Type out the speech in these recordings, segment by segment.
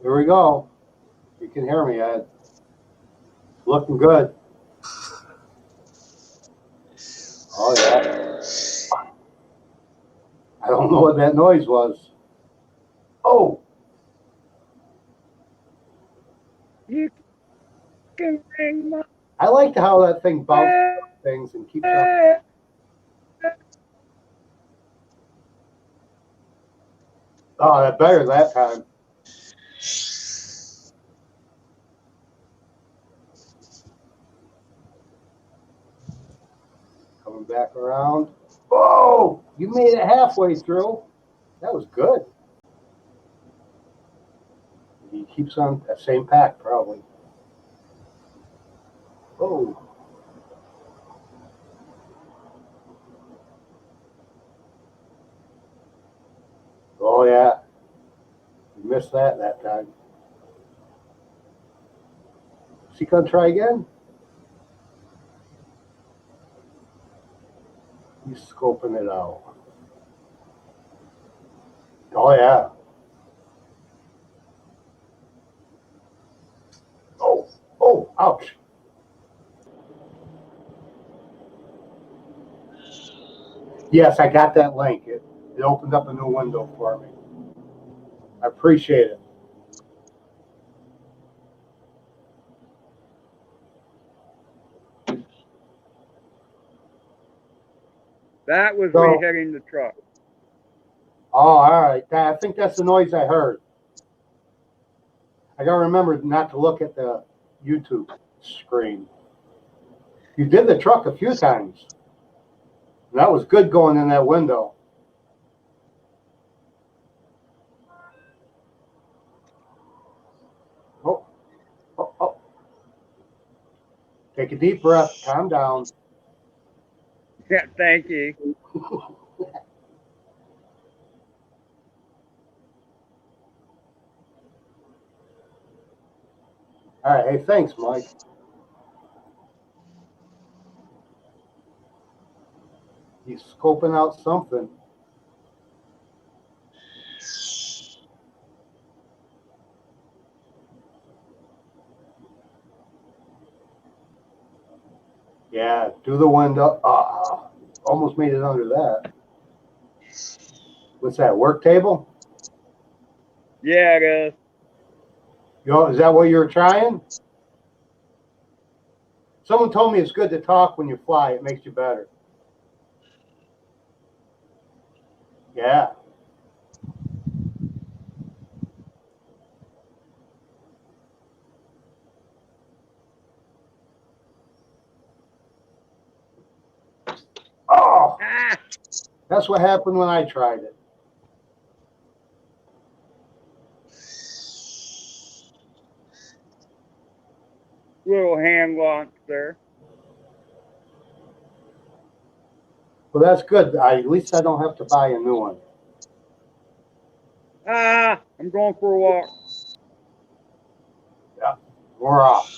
Here we go. You can hear me, Ed. Looking good. Oh, yeah. I don't know what that noise was. Oh! You can ring my... I like how that thing bounces off things and keeps up. Oh, that better that time. Coming back around. Whoa! You made it halfway through. That was good. He keeps on that same pack, probably. Oh. Oh, yeah. You missed that time. Is he going to try again? He's scoping it out. Oh, yeah. Oh, oh, ouch. Yes, I got that link. It opened up a new window for me. I appreciate it. That was re-hitting the truck. Oh, all right. I think that's the noise I heard. I got to remember not to look at the YouTube screen. You did the truck a few times. That was good going in that window. Oh, oh, oh. Take a deep breath. Calm down. Yeah, thank you. All right. Hey, thanks, Mike. He's scoping out something. Yeah, do the window. Almost made it under that. What's that, work table? Yeah, it is. Is that what you were trying? Someone told me it's good to talk when you fly. It makes you better. Yeah. Oh, that's what happened when I tried it. Little hand launch there. Well, that's good. At least I don't have to buy a new one. I'm going for a walk. Yeah, we're off.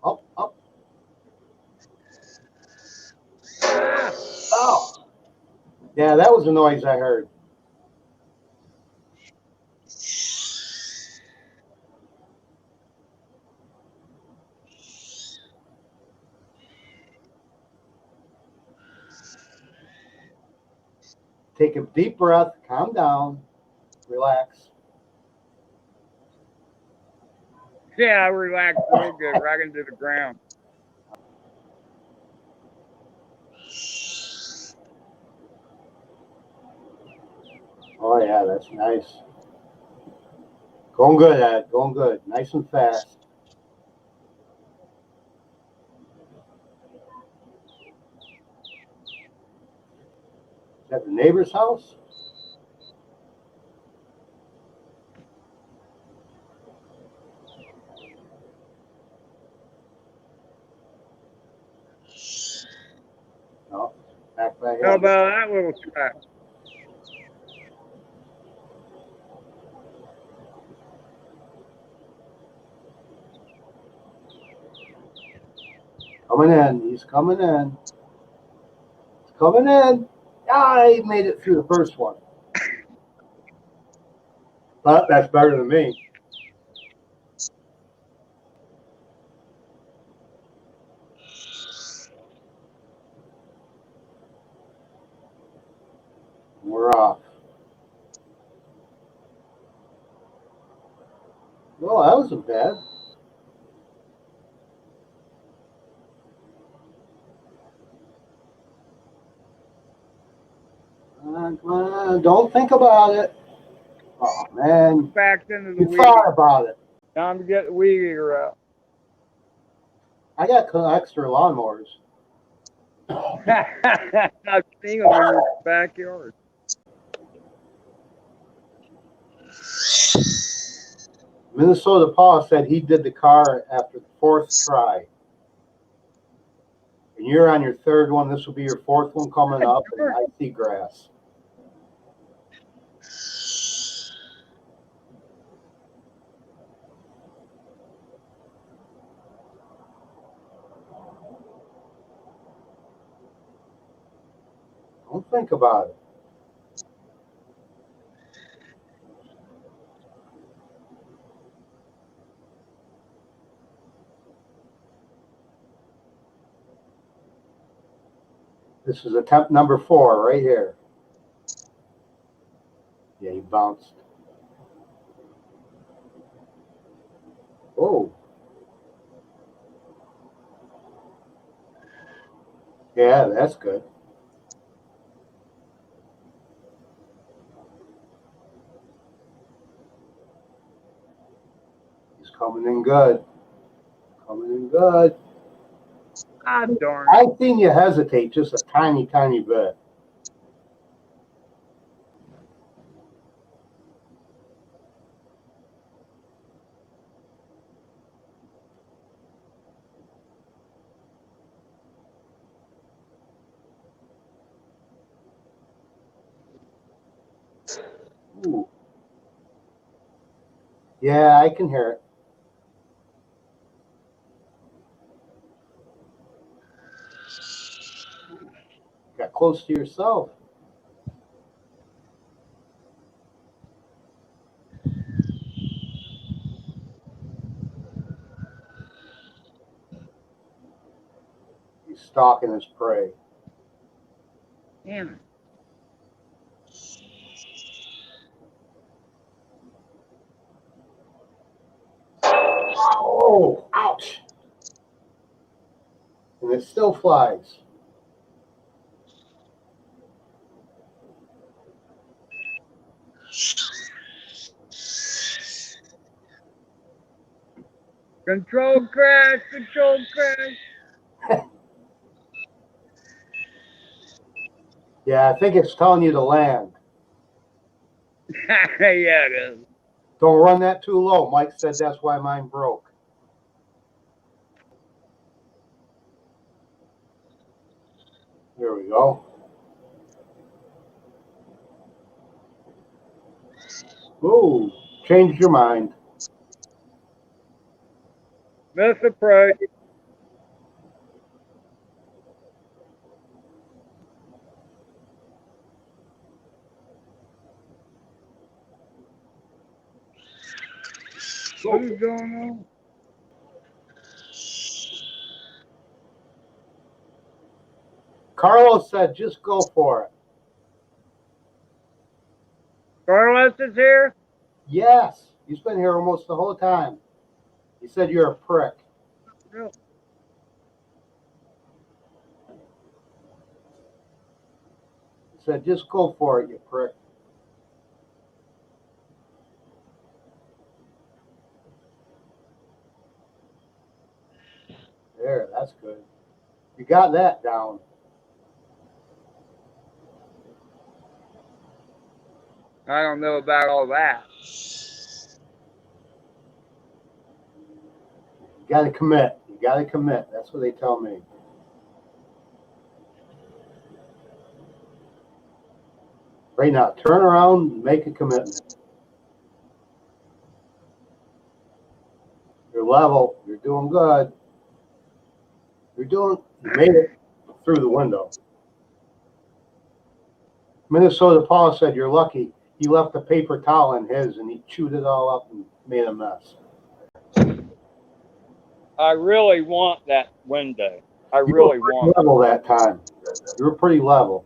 Up, up. Oh. Yeah, that was the noise I heard. Take a deep breath, calm down, relax. Yeah, I relaxed real good right into the ground. Oh, yeah, that's nice. Going good, Ed. Going good. Nice and fast. Is that the neighbor's house? No, back by How him. about that little track? Coming in. He's coming in. He's coming in. Ah, he made it through the first one. But that's better than me. We're off. Well, that wasn't bad. Come on. Don't think about it. Oh, man. Backed into the You weed. thought about it. Time to get the weed eater out. I got extra lawnmowers. I've seen them in your backyard. Minnesota Paul said he did the car after the 4th try. And you're on your 3rd one. This will be your 4th one coming up. And I see grass. Don't think about it. This is attempt number 4 right here. Yeah, he bounced. Oh. Yeah, that's good. He's coming in good. Coming in good. Ah, darn I it. seen you hesitate just a tiny, tiny bit. Ooh. Yeah, I can hear it. Got close to yourself. He's stalking his prey. Damn it. Oh, ouch. And it still flies. Control crash, control crash. Yeah, I think it's telling you to land. Yeah, it is. Don't run that too low. Mike said that's why mine broke. There we go. Ooh, changed your mind. Misapproach. What is going on? Carlos said just go for it. Carlos is here? Yes, he's been here almost the whole time. He said you're a prick. Really? He said just go for it, you prick. There, that's good. You got that down. I don't know about all that. You got to commit. You got to commit. That's what they tell me. Right now, turn around and make a commitment. You're level. You're doing good. You made it through the window. Minnesota Paul said you're lucky. He left a paper towel in his and he chewed it all up and made a mess. I really want that window. I You really were want pretty level that time. You were pretty level.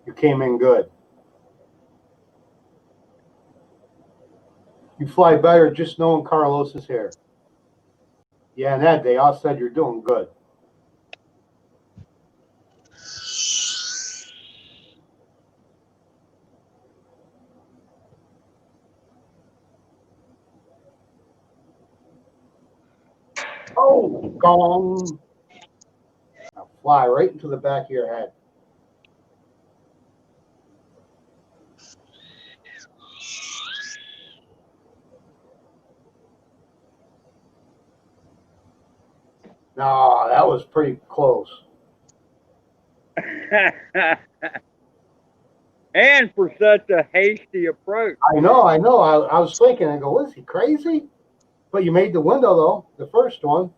You came in good. You fly better just knowing Carlos is here. Yeah, and that they all said you're doing good. Oh, gong. Now fly right into the back of your head. No, that was pretty close. And for such a hasty approach. I know. I was thinking, I go, is he crazy? But you made the window, though, the first one.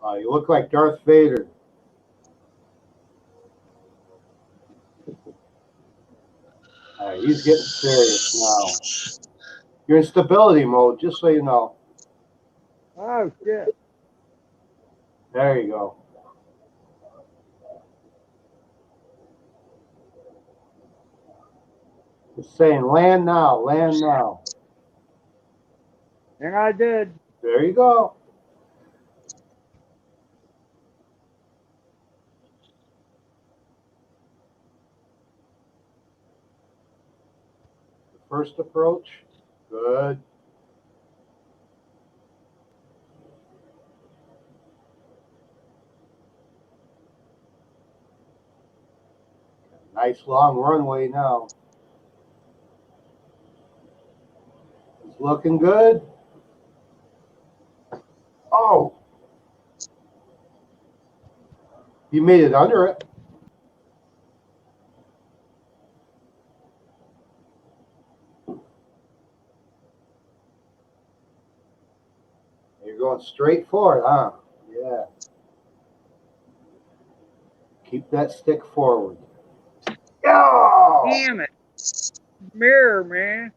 You look like Darth Vader. He's getting serious now. You're in stability mode, just so you know. Oh, shit. There you go. It's saying land now, land now. And I did. There you go. The first approach, good. Nice long runway now. It's looking good. Oh, you made it under it. You're going straight for it, huh? Yeah. Keep that stick forward. Oh! Damn it. Mirror, man.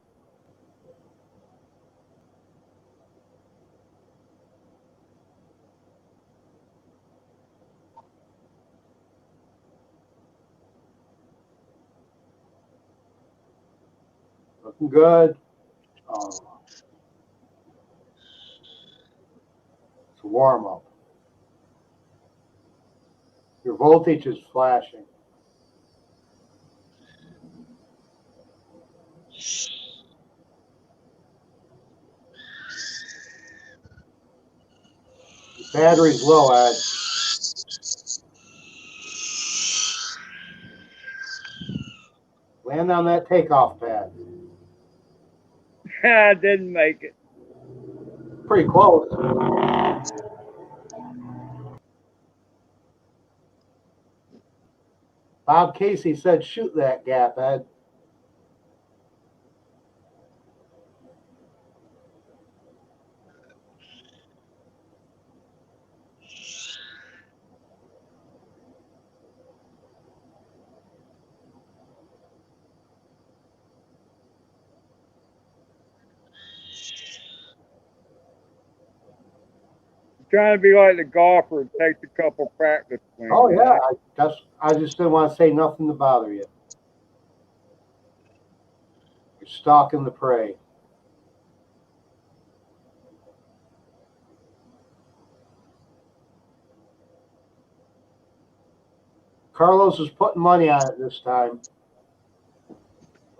Looking good. Oh. It's a warm up. Your voltage is flashing. The battery's low, Ed. Land on that takeoff pad. I didn't make it. Pretty close. Bob Casey said, shoot that gap, Ed. I'm trying to be like the golfer and take a couple practice swings. Oh, yeah. I just didn't want to say nothing to bother you. You're stalking the prey. Carlos is putting money on it this time.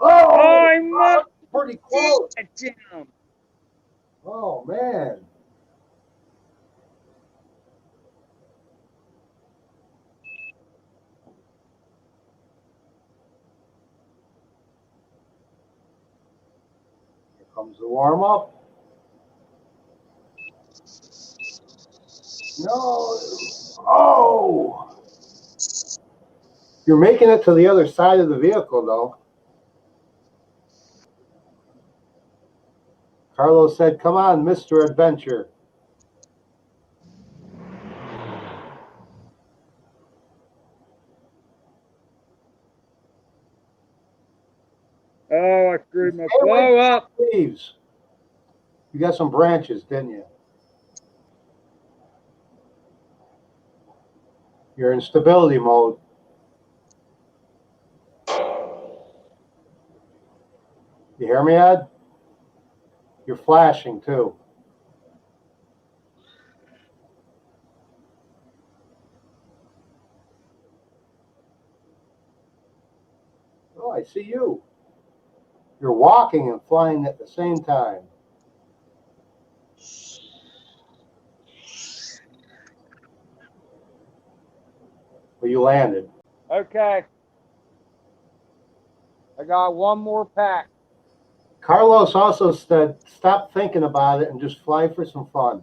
Oh, I must pretty close. Jim. Oh, man. Here comes the warm up. No. Oh. You're making it to the other side of the vehicle, though. Carlos said, come on, Mr. Adventure. Screw my blow up. Leaves. You got some branches, didn't you? You're in stability mode. You hear me, Ed? You're flashing too. Oh, I see you. You're walking and flying at the same time. Well, you landed. Okay. I got one more pack. Carlos also said, stop thinking about it and just fly for some fun.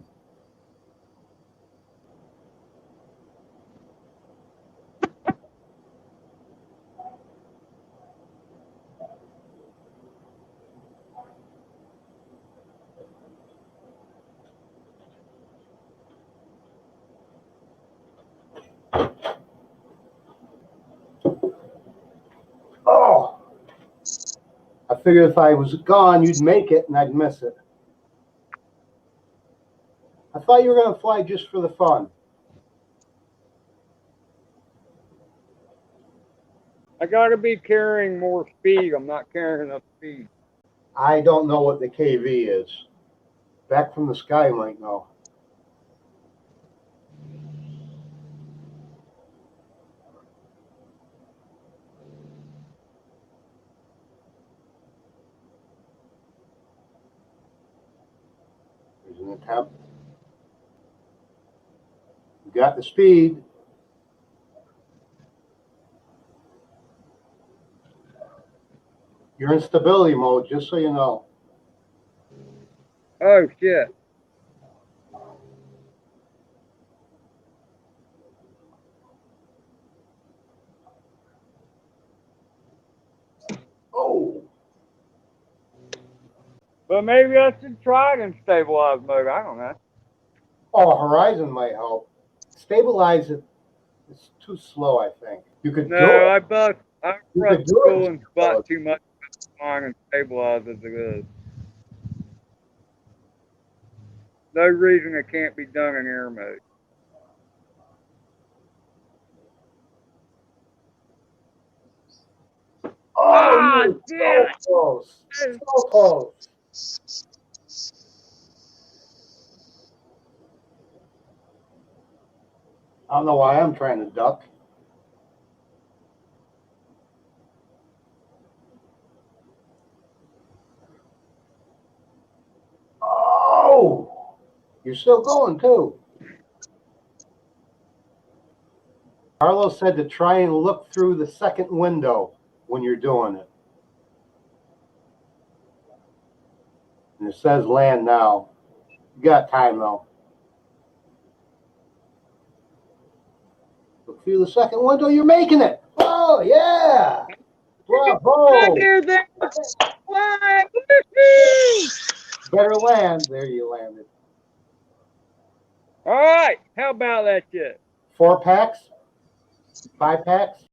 Oh! I figured if I was gone, you'd make it and I'd miss it. I thought you were going to fly just for the fun. I got to be carrying more speed. I'm not carrying enough speed. I don't know what the KV is. Back from the sky might know. There's an attempt. You got the speed. You're in stability mode, just so you know. Oh, shit. Oh! But maybe I should try it in stabilized mode. I don't know. Oh, Horizon might help. Stabilize it. It's too slow, I think. You could do No, it. I You press could do pull it. and spot too much flying and stabilize as it is. No reason it can't be done in air mode. Oh, damn it! So close. So close. I don't know why I'm trying to duck. Oh! You're still going, too. Carlos said to try and look through the second window when you're doing it. And it says land now. You got time, though. Look through the second window. You're making it. Oh, yeah. Bravo. Better land. There you landed. All right. How about that shit? 4 packs? 5 packs?